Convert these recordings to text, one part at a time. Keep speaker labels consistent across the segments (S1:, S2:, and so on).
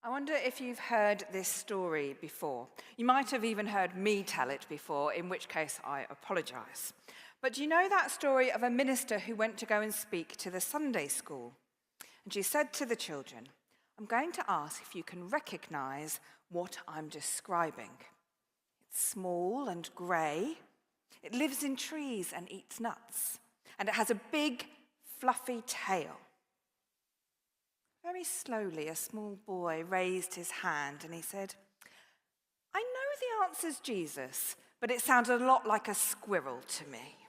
S1: I wonder if you've heard this story before. You might have even heard me tell it before, in which case I apologise. But do you know that story of a minister who went to go and speak to the Sunday school? And she said to the children, "I'm going to ask if you can recognise what I'm describing. It's small and grey. It lives in trees and eats nuts. And it has a big, fluffy tail." Very slowly, a small boy raised his hand and he said, "I know the answer's Jesus, but it sounded a lot like a squirrel to me."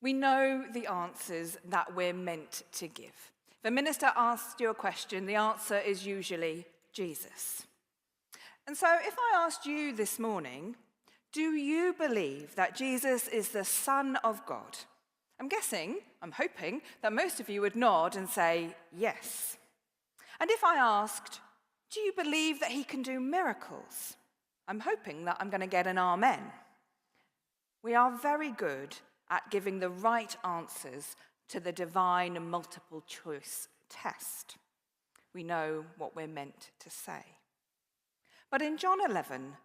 S1: We know the answers that we're meant to give. If a minister asks you a question, the answer is usually Jesus. And so if I asked you this morning, do you believe that Jesus is the Son of God? I'm hoping that most of you would nod and say yes. And if I asked, do you believe that he can do miracles? I'm hoping that I'm going to get an amen. We are very good at giving the right answers to the divine multiple choice test. We know what we're meant to say. But in John 11,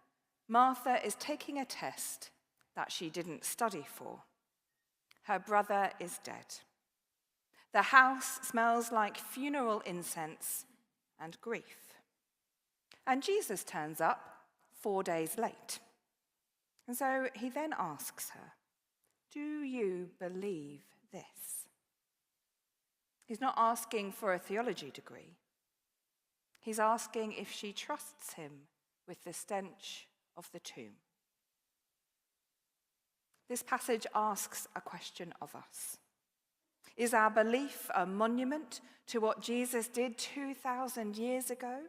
S1: Martha is taking a test that she didn't study for. Her brother is dead. The house smells like funeral incense and grief. And Jesus turns up 4 days late. And so he then asks her, "Do you believe this?" He's not asking for a theology degree. He's asking if she trusts him with the stench of the tomb. This passage asks a question of us. Is our belief a monument to what Jesus did 2,000 years ago?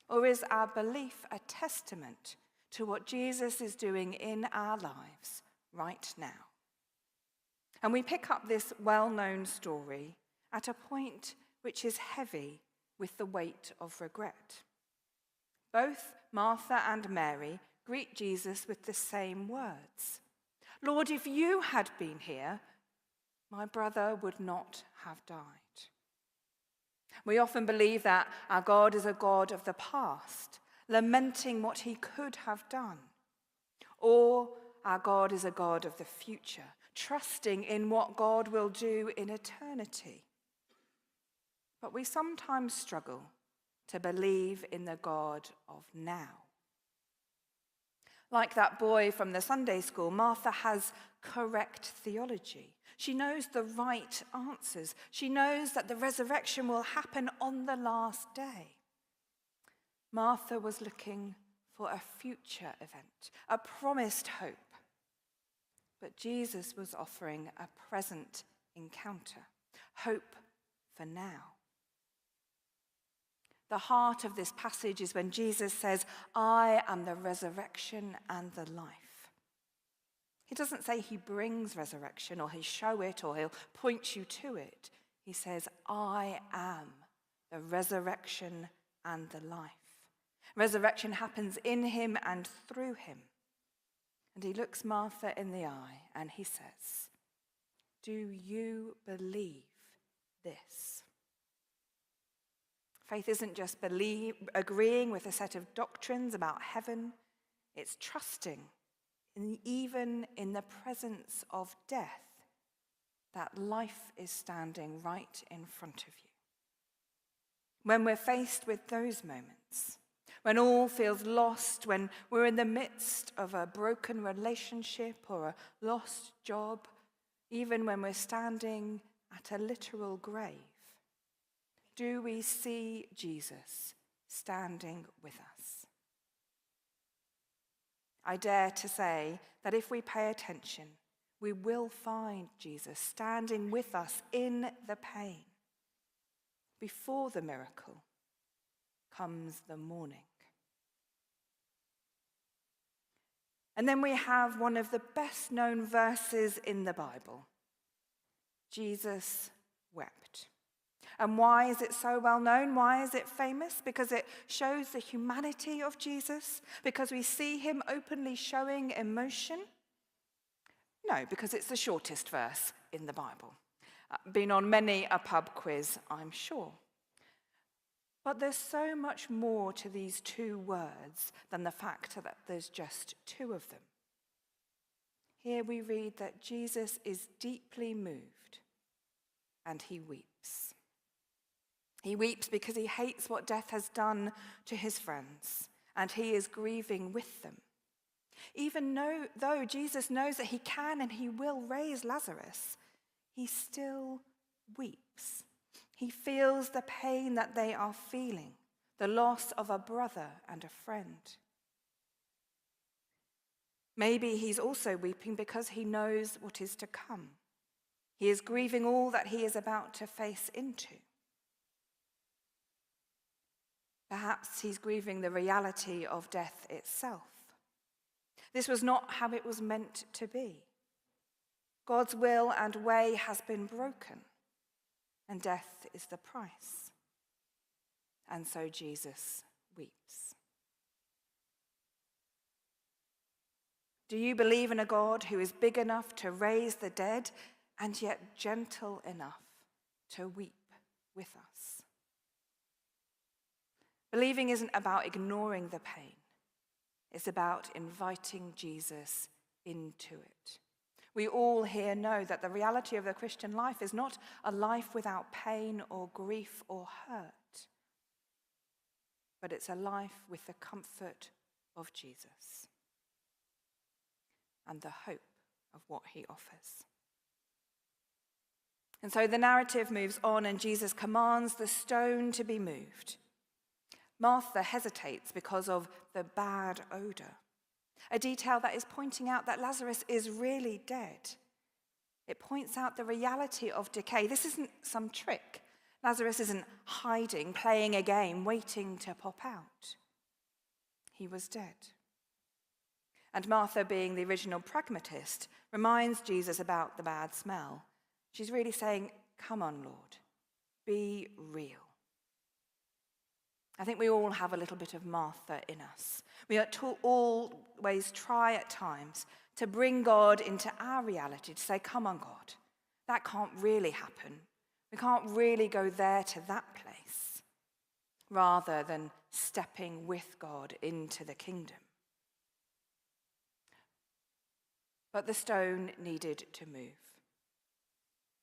S1: Or is our belief a testament to what Jesus is doing in our lives right now? And we pick up this well-known story at a point which is heavy with the weight of regret. Both Martha and Mary greet Jesus with the same words. "Lord, if you had been here, my brother would not have died." We often believe that our God is a God of the past, lamenting what he could have done. Or our God is a God of the future, trusting in what God will do in eternity. But we sometimes struggle to believe in the God of now. Like that boy from the Sunday school, Martha has correct theology. She knows the right answers. She knows that the resurrection will happen on the last day. Martha was looking for a future event, a promised hope. But Jesus was offering a present encounter, hope for now. The heart of this passage is when Jesus says, "I am the resurrection and the life." He doesn't say he brings resurrection or he'll show it or he'll point you to it. He says, "I am the resurrection and the life." Resurrection happens in him and through him. And he looks Martha in the eye and he says, "Do you believe this?" Faith isn't just agreeing with a set of doctrines about heaven. It's trusting, even in the presence of death, that life is standing right in front of you. When we're faced with those moments, when all feels lost, when we're in the midst of a broken relationship or a lost job, even when we're standing at a literal grave, do we see Jesus standing with us? I dare to say that if we pay attention, we will find Jesus standing with us in the pain. Before the miracle comes the mourning. And then we have one of the best known verses in the Bible. Jesus wept. And why is it so well known? Why is it famous? Because it shows the humanity of Jesus? Because we see him openly showing emotion? No, because it's the shortest verse in the Bible. Been on many a pub quiz, I'm sure. But there's so much more to these two words than the fact that there's just two of them. Here we read that Jesus is deeply moved and he weeps. He weeps because he hates what death has done to his friends, and he is grieving with them. Even though Jesus knows that he can and he will raise Lazarus, he still weeps. He feels the pain that they are feeling, the loss of a brother and a friend. Maybe he's also weeping because he knows what is to come. He is grieving all that he is about to face into. Perhaps he's grieving the reality of death itself. This was not how it was meant to be. God's will and way has been broken, and death is the price. And so Jesus weeps. Do you believe in a God who is big enough to raise the dead and yet gentle enough to weep with us? Believing isn't about ignoring the pain. It's about inviting Jesus into it. We all here know that the reality of the Christian life is not a life without pain or grief or hurt, but it's a life with the comfort of Jesus and the hope of what he offers. And so the narrative moves on, and Jesus commands the stone to be moved. Martha hesitates because of the bad odor, a detail that is pointing out that Lazarus is really dead. It points out the reality of decay. This isn't some trick. Lazarus isn't hiding, playing a game, waiting to pop out. He was dead. And Martha, being the original pragmatist, reminds Jesus about the bad smell. She's really saying, "Come on, Lord, be real." I think we all have a little bit of Martha in us. We always try at times to bring God into our reality, to say, "Come on, God, that can't really happen. We can't really go there to that place," rather than stepping with God into the kingdom. But the stone needed to move,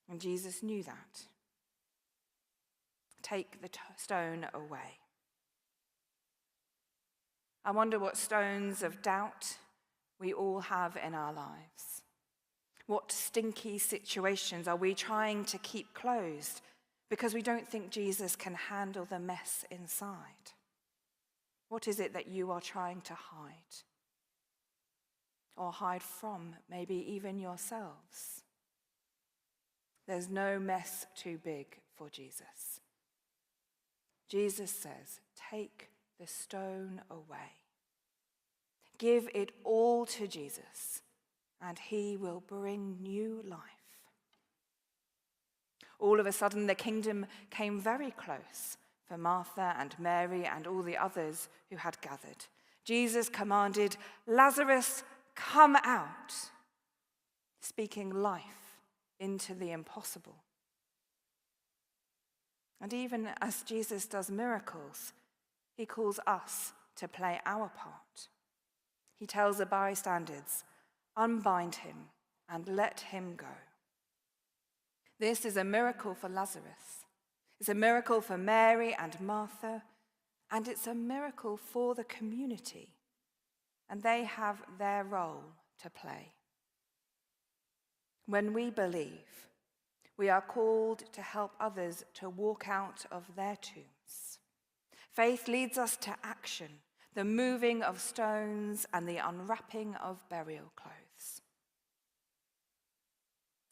S1: and Jesus knew that. Take the stone away. I wonder what stones of doubt we all have in our lives. What stinky situations are we trying to keep closed because we don't think Jesus can handle the mess inside? What is it that you are trying to hide? Or hide from, maybe even yourselves? There's no mess too big for Jesus. Jesus says, "Take the stone away." Give it all to Jesus, and he will bring new life. All of a sudden, the kingdom came very close for Martha and Mary and all the others who had gathered. Jesus commanded, "Lazarus, come out," speaking life into the impossible. And even as Jesus does miracles, he calls us to play our part. He tells the bystanders, "Unbind him and let him go." This is a miracle for Lazarus. It's a miracle for Mary and Martha, and it's a miracle for the community. And they have their role to play. When we believe, we are called to help others to walk out of their tombs. Faith leads us to action, the moving of stones and the unwrapping of burial clothes.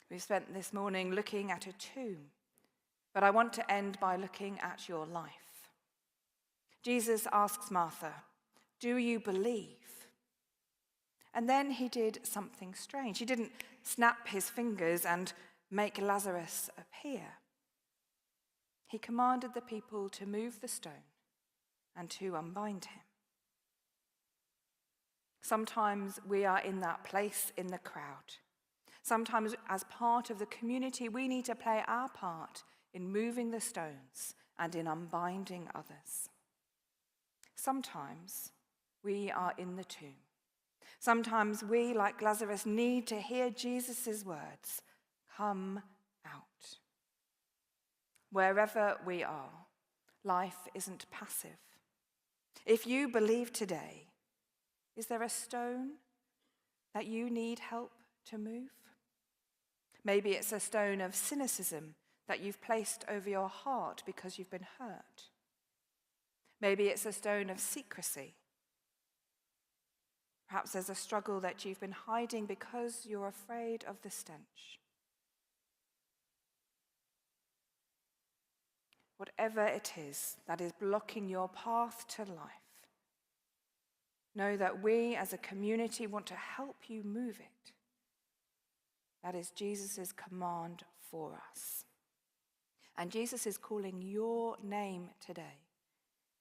S1: We've spent this morning looking at a tomb, but I want to end by looking at your life. Jesus asks Martha, "Do you believe?" And then he did something strange. He didn't snap his fingers and make Lazarus appear. He commanded the people to move the stone and to unbind him. Sometimes we are in that place in the crowd. Sometimes as part of the community, we need to play our part in moving the stones and in unbinding others. Sometimes we are in the tomb. Sometimes we, like Lazarus, need to hear Jesus' words, "Come out." Wherever we are, life isn't passive. If you believe today, is there a stone that you need help to move? Maybe it's a stone of cynicism that you've placed over your heart because you've been hurt. Maybe it's a stone of secrecy. Perhaps there's a struggle that you've been hiding because you're afraid of the stench. Whatever it is that is blocking your path to life, know that we as a community want to help you move it. That is Jesus' command for us. And Jesus is calling your name today.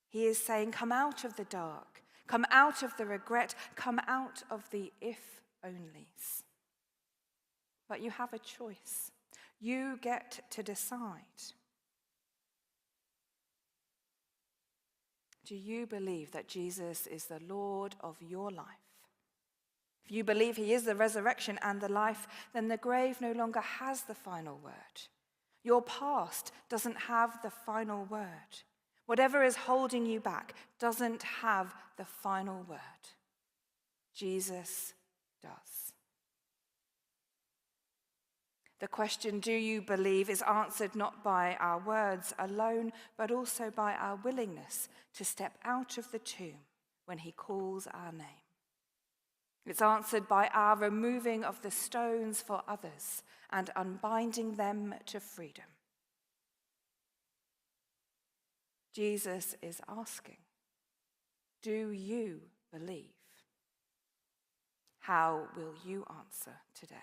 S1: He is saying, come out of the dark, come out of the regret, come out of the if-onlys. But you have a choice. You get to decide. Do you believe that Jesus is the Lord of your life? If you believe he is the resurrection and the life, then the grave no longer has the final word. Your past doesn't have the final word. Whatever is holding you back doesn't have the final word. Jesus does. The question, do you believe, is answered not by our words alone, but also by our willingness to step out of the tomb when he calls our name. It's answered by our removing of the stones for others and unbinding them to freedom. Jesus is asking, do you believe? How will you answer today?